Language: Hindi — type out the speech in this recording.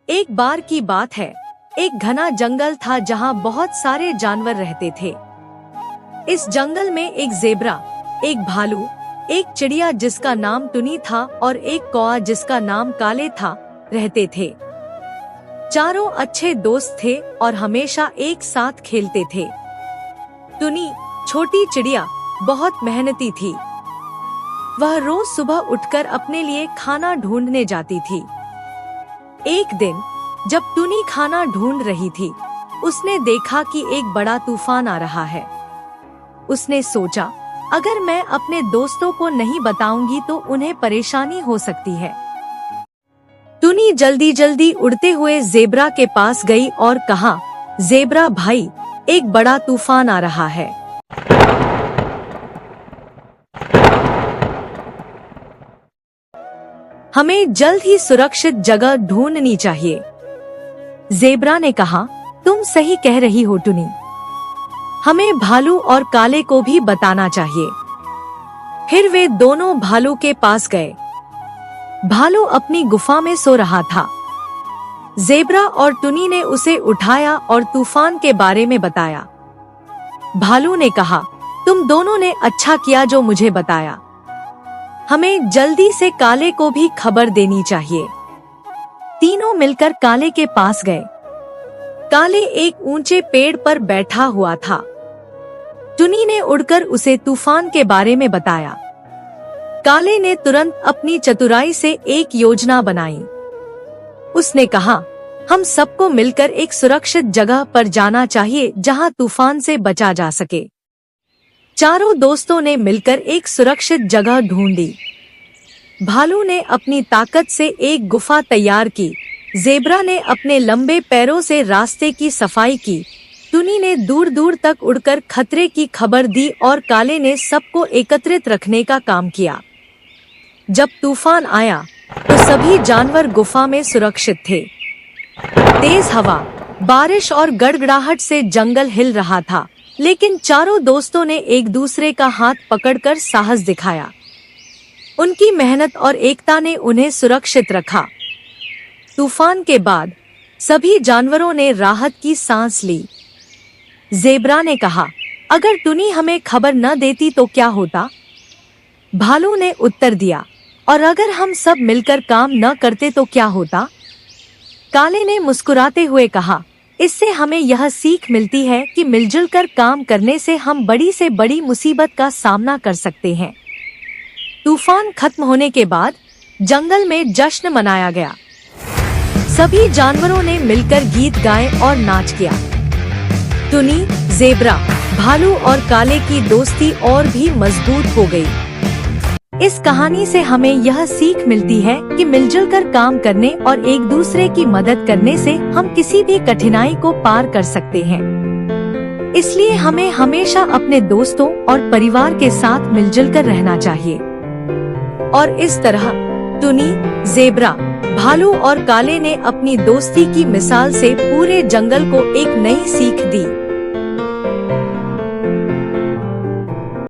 एक बार की बात है, एक घना जंगल था जहाँ बहुत सारे जानवर रहते थे। इस जंगल में एक ज़ेब्रा, एक भालू, एक चिड़िया जिसका नाम टुनी था और एक कौआ जिसका नाम काले था, रहते थे। चारों अच्छे दोस्त थे और हमेशा एक साथ खेलते थे। टुनी, छोटी चिड़िया, बहुत मेहनती थी। वह रोज सुबह उठकर अपने लिए खाना ढूंढने जाती थी। एक दिन जब टुनी खाना ढूंढ रही थी, उसने देखा कि एक बड़ा तूफान आ रहा है। उसने सोचा, अगर मैं अपने दोस्तों को नहीं बताऊंगी तो उन्हें परेशानी हो सकती है। टुनी जल्दी जल्दी उड़ते हुए ज़ेब्रा के पास गई और कहा, ज़ेब्रा भाई, एक बड़ा तूफान आ रहा है। हमें जल्द ही सुरक्षित जगह ढूंढनी चाहिए। ज़ेब्रा ने कहा, तुम सही कह रही हो टुनी। हमें भालू और काले को भी बताना चाहिए। फिर वे दोनों भालू के पास गए। भालू अपनी गुफा में सो रहा था। ज़ेब्रा और टुनी ने उसे उठाया और तूफान के बारे में बताया। भालू ने कहा, तुम दोनों ने अच्छा किया जो मुझे बताया। हमें जल्दी से काले को भी खबर देनी चाहिए। तीनों मिलकर काले के पास गए। काले एक ऊंचे पेड़ पर बैठा हुआ था। टुनी ने उड़कर उसे तूफान के बारे में बताया। काले ने तुरंत अपनी चतुराई से एक योजना बनाई। उसने कहा, हम सबको मिलकर एक सुरक्षित जगह पर जाना चाहिए जहां तूफान से बचा जा सके। चारों दोस्तों ने मिलकर एक सुरक्षित जगह ढूंढी। भालू ने अपनी ताकत से एक गुफा तैयार की। ज़ेब्रा ने अपने लंबे पैरों से रास्ते की सफाई की। टुनी ने दूर दूर तक उड़कर खतरे की खबर दी और काले ने सबको एकत्रित रखने का काम किया। जब तूफान आया तो सभी जानवर गुफा में सुरक्षित थे। तेज हवा, बारिश और गड़गड़ाहट से जंगल हिल रहा था, लेकिन चारों दोस्तों ने एक दूसरे का हाथ पकड़कर साहस दिखाया। उनकी मेहनत और एकता ने उन्हें सुरक्षित रखा। तूफान के बाद सभी जानवरों ने राहत की सांस ली। ज़ेब्रा ने कहा, अगर टुनी हमें खबर न देती तो क्या होता? भालू ने उत्तर दिया, और अगर हम सब मिलकर काम न करते तो क्या होता? काले ने मुस्कुराते हुए कहा, इससे हमें यह सीख मिलती है कि मिलजुल कर काम करने से हम बड़ी से बड़ी मुसीबत का सामना कर सकते हैं। तूफान खत्म होने के बाद जंगल में जश्न मनाया गया। सभी जानवरों ने मिलकर गीत गाए और नाच किया। टुनी, ज़ेब्रा, भालू और काले की दोस्ती और भी मजबूत हो गई। इस कहानी से हमें यह सीख मिलती है कि मिलजुल कर काम करने और एक दूसरे की मदद करने से हम किसी भी कठिनाई को पार कर सकते हैं। इसलिए हमें हमेशा अपने दोस्तों और परिवार के साथ मिलजुल कर रहना चाहिए। और इस तरह टुनी, ज़ेब्रा, भालू और काले ने अपनी दोस्ती की मिसाल से पूरे जंगल को एक नई सीख दी।